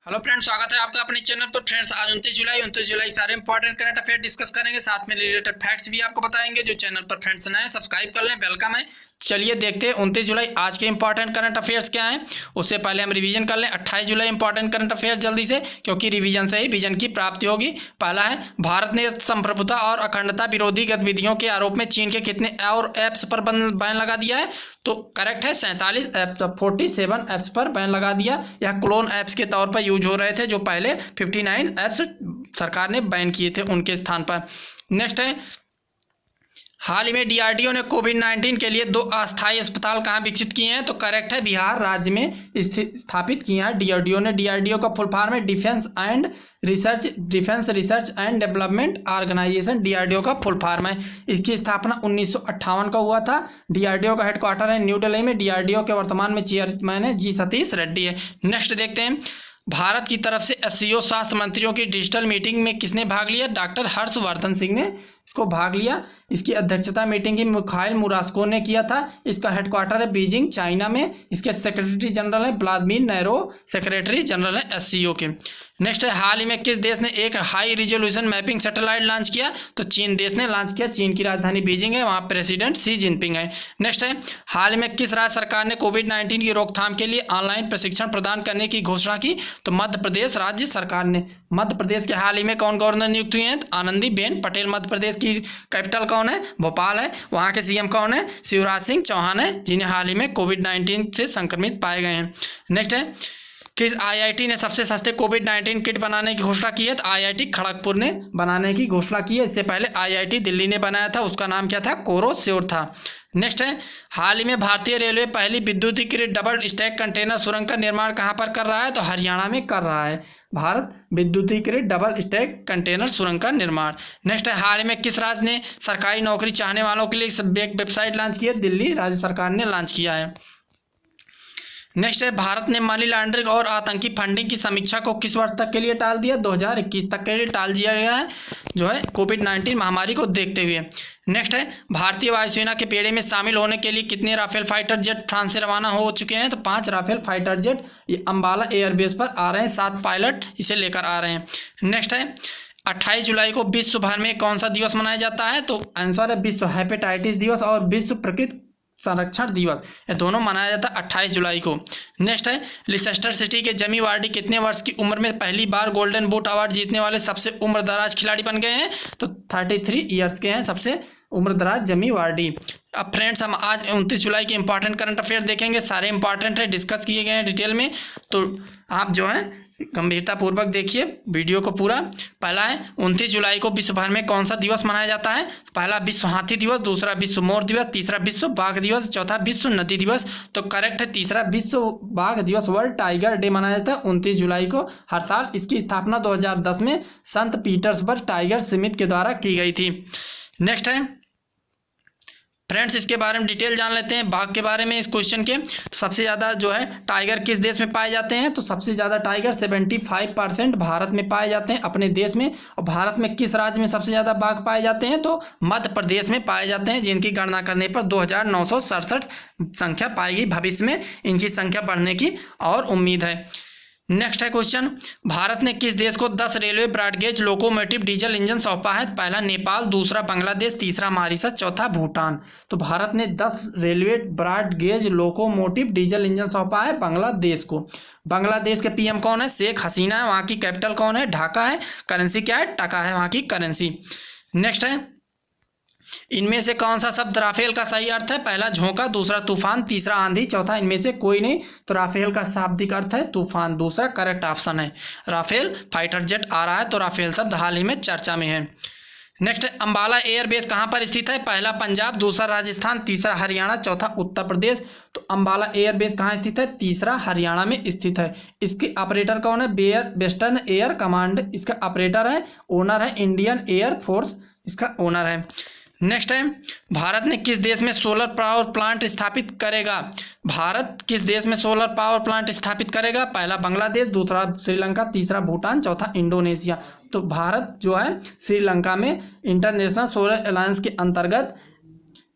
Hello friends, स्वागत है आपका अपने चैनल पर। फ्रेंड्स, आज 29 जुलाई सारे इंपॉर्टेंट करंट अफेयर डिस्कस करेंगे, साथ में रिलेटेड फैक्ट्स भी आपको बताएंगे। जो चैनल पर फ्रेंड्स नए हैं सब्सक्राइब कर लें, वेलकम है। चलिए देखते हैं 29 जुलाई आज के इंपॉर्टेंट करंट अफेयर्स क्या हैं। उससे पहले हम रिवीजन कर लें 28 जुलाई इंपॉर्टेंट करंट अफेयर जल्दी से, क्योंकि रिवीजन से ही विजन की प्राप्ति होगी। पहला है, भारत ने संप्रभुता और अखंडता विरोधी गतिविधियों के आरोप में चीन के कितने और ऐप्स पर बैन लगा दिया है। तो करेक्ट है 47 ऐप्स, 47 ऐप्स पर बैन लगा दिया। यह क्लोन ऐप्स के तौर पर यूज हो रहे थे, जो पहले 59 ऐप्स सरकार ने बैन किए थे उनके स्थान पर। नेक्स्ट है, हाल ही में डीआरडीओ ने कोविड-19 के लिए 2 अस्थायी अस्पताल कहाँ विकसित किए हैं। तो करेक्ट है, बिहार राज्य में स्थापित किए हैं डीआरडीओ ने। डीआरडीओ का फुल फॉर्म है defence research and development organisation. DRDO का फुल फॉर्म है। इसकी स्थापना 1958 का हुआ था। डीआरडीओ का हेडक्वार्टर है न्यू दिल्ली में। डीआरडीओ के वर्तमान में चेयरमैन है जी सतीश रेड्डी है। नेक्स्ट देखते हैं, भारत की तरफ से एससीओ स्वास्थ्य मंत्रियों की डिजिटल मीटिंग में किसने भाग लिया। डॉक्टर हर्षवर्धन सिंह ने इसको भाग लिया। इसकी अध्यक्षता मीटिंग की मिखाइल मुरास्को ने किया था। इसका हेडक्वार्टर है बीजिंग चाइना में। इसके सेक्रेटरी जनरल है व्लादिमीर नेरो, सेक्रेटरी जनरल है एससीओ के। नेक्स्ट है, हाल ही में किस देश ने एक high resolution mapping satellite launch किया। तो चीन देश ने लॉन्च किया। चीन की राजधानी बीजिंग है, वहाँ प्रेसिडेंट शी जिनपिंग है। नेक्स्ट है, हाल ही में किस राज्य सरकार ने कोविड-19 की रोकथाम के लिए ऑनलाइन प्रशिक्षण प्रदान करने की घोषणा की। तो मध्य प्रदेश राज्य सरकार ने। मध्य प्रदेश के हाल ही में कौन गवर्नर नियुक्त हुए हैं। आनंदीबेन पटेल। मध्य प्रदेश की कैपिटल कौन है, भोपाल है। वहाँ के सीएम कौन है, शिवराज सिंह चौहान है, जिन्हें हाल ही में कोविड-19 से संक्रमित पाए गए हैं। नेक्स्ट है, किस आईआईटी ने सबसे सस्ते कोविड-19 किट बनाने की घोषणा की है। तो आईआईटी खड़गपुर ने बनाने की घोषणा की है। इससे पहले आईआईटी दिल्ली ने बनाया था, उसका नाम क्या था, कोरोस्योर था। नेक्स्ट है, हाल ही में भारतीय रेलवे पहली विद्युतीकृत डबल स्टैक कंटेनर सुरंग का निर्माण कहाँ पर कर रहा है। तो हरियाणा में कर रहा है भारत विद्युतीकृत डबल स्टैक कंटेनर सुरंग का निर्माण। नेक्स्ट है, हाल ही में किस राज्य ने सरकारी नौकरी चाहने वालों के लिए एक वेबसाइट लॉन्च की है। दिल्ली राज्य सरकार ने लॉन्च किया है। नेक्स्ट है, भारत ने मनी लॉन्ड्रिंग और आतंकी फंडिंग की समीक्षा को किस वर्ष तक के लिए टाल दिया। 2021 तक के लिए टाल दिया गया है, जो है कोविड-19 महामारी को देखते हुए। नेक्स्ट है, भारतीय वायुसेना के बेड़े में शामिल होने के लिए कितने राफेल फाइटर जेट फ्रांस से रवाना हो चुके हैं। तो 5 राफेल फाइटर जेट ये अम्बाला एयरबेस पर आ रहे हैं। 7 पायलट इसे लेकर आ रहे हैं। नेक्स्ट है, 28 जुलाई को विश्व भर में कौन सा दिवस मनाया जाता है। तो आंसर है विश्व हेपेटाइटिस दिवस और विश्व प्रकृति संरक्षण दिवस। ये दोनों मनाया जाता है 28 जुलाई को। नेक्स्ट है, लिसेस्टर सिटी के जमी वार्डी कितने वर्ष की उम्र में पहली बार गोल्डन बूट अवार्ड जीतने वाले सबसे उम्रदराज खिलाड़ी बन गए हैं। तो 33 ईयर्स के हैं सबसे उम्रदराज जमी वार्डी। अब फ्रेंड्स, हम आज 29 जुलाई के इंपॉर्टेंट करंट अफेयर देखेंगे। सारे इंपॉर्टेंट है, डिस्कस किए गए हैं डिटेल में। तो आप जो है गंभीरतापूर्वक देखिए वीडियो को पूरा। पहला है, 29 जुलाई को विश्व भर में कौन सा दिवस मनाया जाता है। पहला विश्व हाथी दिवस, दूसरा विश्व मोर दिवस, तीसरा विश्व बाघ दिवस, चौथा विश्व नदी दिवस। तो करेक्ट है तीसरा विश्व बाघ दिवस, वर्ल्ड टाइगर डे मनाया जाता है 29 जुलाई को हर साल। इसकी स्थापना 2010 में संत पीटर्सबर्ग टाइगर समिति के द्वारा की गई थी। नेक्स्ट है फ्रेंड्स, इसके बारे में डिटेल जान लेते हैं बाघ के बारे में इस क्वेश्चन के। तो सबसे ज़्यादा जो है टाइगर किस देश में पाए जाते हैं। तो सबसे ज़्यादा टाइगर 75% भारत में पाए जाते हैं, अपने देश में। और भारत में किस राज्य में सबसे ज़्यादा बाघ पाए जाते हैं। तो मध्य प्रदेश में पाए जाते हैं, जिनकी गणना करने पर 2967 संख्या पाएगी। भविष्य में इनकी संख्या बढ़ने की और उम्मीद है। नेक्स्ट है क्वेश्चन, भारत ने किस देश को 10 railway broad gauge locomotive diesel engine सौंपा है। पहला नेपाल, दूसरा बांग्लादेश, तीसरा मॉरिशस, चौथा भूटान। तो भारत ने 10 railway broad gauge locomotive diesel engine सौंपा है बांग्लादेश को। बांग्लादेश के पीएम कौन है, शेख हसीना है। वहाँ की कैपिटल कौन है, ढाका है। करेंसी क्या है, टका है वहाँ की करेंसी। नेक्स्ट है, इनमें से कौन सा शब्द राफेल का सही अर्थ है। पहला झोंका, दूसरा तूफान, तीसरा आंधी, चौथा इनमें से कोई नहीं। तो राफेल का शाब्दिक अर्थ है तूफान, दूसरा करेक्ट ऑप्शन है। राफेल फाइटर जेट आ रहा है, तो राफेल शब्द हाल ही में चर्चा में है। नेक्स्ट, अम्बाला एयरबेस कहाँ पर स्थित है। पहला पंजाब, दूसरा राजस्थान, तीसरा हरियाणा, चौथा उत्तर प्रदेश। तो अम्बाला एयरबेस कहाँ स्थित है, तीसरा हरियाणा में स्थित है। इसके ऑपरेटर कौन है, वेस्टर्न एयर कमांड इसका ऑपरेटर है। ओनर है इंडियन एयर फोर्स, इसका ओनर है। नेक्स्ट है, भारत ने किस देश में सोलर पावर प्लांट स्थापित करेगा। भारत किस देश में सोलर पावर प्लांट स्थापित करेगा। पहला बांग्लादेश, दूसरा श्रीलंका, तीसरा भूटान, चौथा इंडोनेशिया। तो भारत जो है श्रीलंका में इंटरनेशनल सोलर अलायंस के अंतर्गत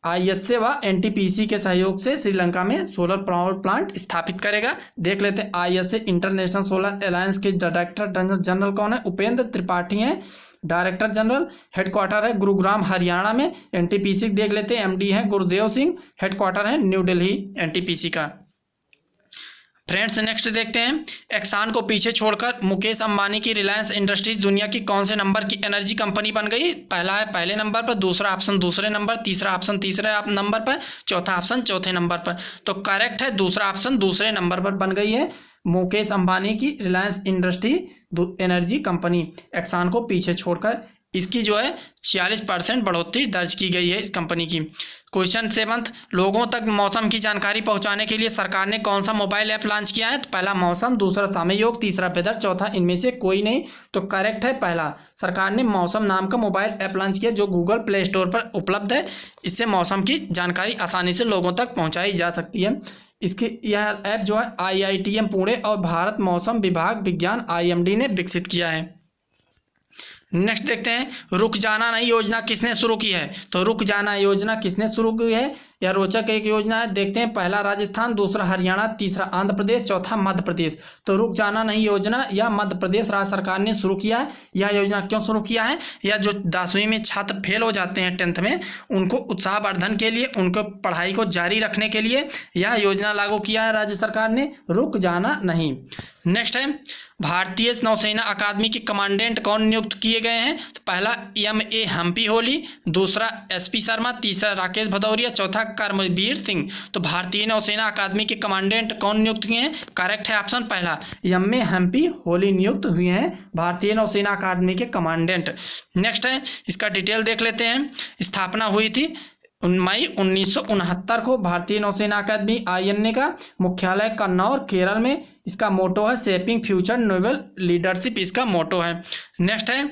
ISA व NTPC के सहयोग से श्रीलंका में सोलर पावर प्लांट स्थापित करेगा। देख लेते हैं ISA इंटरनेशनल सोलर अलायंस के डायरेक्टर जनरल कौन है? उपेंद्र त्रिपाठी हैं डायरेक्टर जनरल। हेडक्वार्टर है गुरुग्राम हरियाणा में। NTPC देख लेते हैं, MD है गुरुदेव सिंह। हेडक्वार्टर है न्यू दिल्ली NTPC का। फ्रेंड्स नेक्स्ट देखते हैं, एक्सान को पीछे छोड़कर मुकेश अंबानी की रिलायंस इंडस्ट्रीज दुनिया की कौन से नंबर की एनर्जी कंपनी बन गई? पहला है पहले नंबर पर, दूसरा ऑप्शन दूसरे नंबर, तीसरा ऑप्शन तीसरे नंबर पर, चौथा ऑप्शन चौथे नंबर पर। तो करेक्ट है दूसरा ऑप्शन दूसरे नंबर पर बन गई है मुकेश अंबानी की रिलायंस इंडस्ट्री एनर्जी कंपनी, एक्सान को पीछे छोड़कर। इसकी जो है 46% बढ़ोतरी दर्ज की गई है इस कंपनी की। क्वेश्चन 7, लोगों तक मौसम की जानकारी पहुंचाने के लिए सरकार ने कौन सा मोबाइल ऐप लॉन्च किया है? तो पहला मौसम, दूसरा समय योग, तीसरा वेदर, चौथा इनमें से कोई नहीं। तो करेक्ट है पहला, सरकार ने मौसम नाम का मोबाइल ऐप लॉन्च किया जो गूगल प्ले स्टोर पर उपलब्ध है। इससे मौसम की जानकारी आसानी से लोगों तक पहुँचाई जा सकती है। इसकी यह ऐप जो है IITM पुणे और भारत मौसम विभाग विज्ञान IMD ने विकसित किया है। नेक्स्ट देखते हैं, रुक जाना नहीं योजना किसने शुरू की है? तो रुक जाना योजना किसने शुरू की है? यह रोचक एक योजना है। देखते हैं, पहला राजस्थान, दूसरा हरियाणा, तीसरा आंध्र प्रदेश, चौथा मध्य प्रदेश। तो रुक जाना नहीं योजना यह मध्य प्रदेश राज्य सरकार ने शुरू किया है। यह योजना क्यों शुरू किया है? यह जो 10वीं में छात्र फेल हो जाते हैं 10th में, उनको उत्साहवर्धन के लिए, उनको पढ़ाई को जारी रखने के लिए यह योजना लागू किया है राज्य सरकार ने, रुक जाना नहीं। नेक्स्ट है, भारतीय नौसेना अकादमी के कमांडेंट कौन नियुक्त किए गए हैं? तो पहला MA हम्पी होली, दूसरा SP शर्मा, तीसरा राकेश भदौरिया, चौथा कर्मवीर सिंह। तो भारतीय नौसेना अकादमी के कमांडेंट कौन नियुक्त किए हैं? करेक्ट है ऑप्शन पहला, MA हम्पी होली नियुक्त हुए हैं भारतीय नौसेना अकादमी के कमांडेंट। नेक्स्ट है, इसका डिटेल देख लेते हैं। स्थापना हुई थी मई 1969 को भारतीय नौसेना अकादमी INA का मुख्यालय कन्नौर केरल में। इसका मोटो है शेपिंग फ्यूचर नेवल लीडरशिप, इसका मोटो है। नेक्स्ट है,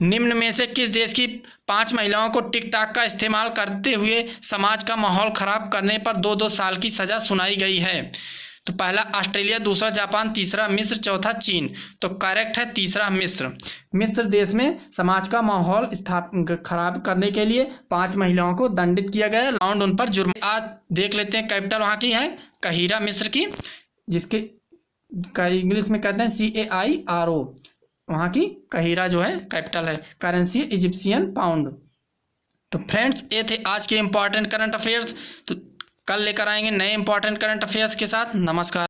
निम्न में से किस देश की 5 महिलाओं को टिकटॉक का इस्तेमाल करते हुए समाज का माहौल खराब करने पर 2-2 साल की सजा सुनाई गई है? तो पहला ऑस्ट्रेलिया, दूसरा जापान, तीसरा मिस्र, चौथा चीन। तो करेक्ट है तीसरा मिस्र। मिस्र देश में समाज का माहौल खराब करने के लिए 5 महिलाओं को दंडित किया गया, राउंड उन पर जुर्म। आज देख लेते हैं, कैपिटल वहाँ की है काहिरा मिस्र की, जिसके इंग्लिश में कहते हैं CAIRO, वहाँ की काहिरा जो है कैपिटल है। Currency Egyptian pound. तो फ्रेंड्स ये थे आज के इंपॉर्टेंट करंट अफेयर्स। तो कल लेकर आएंगे नए इंपॉर्टेंट करंट अफेयर्स के साथ। नमस्कार।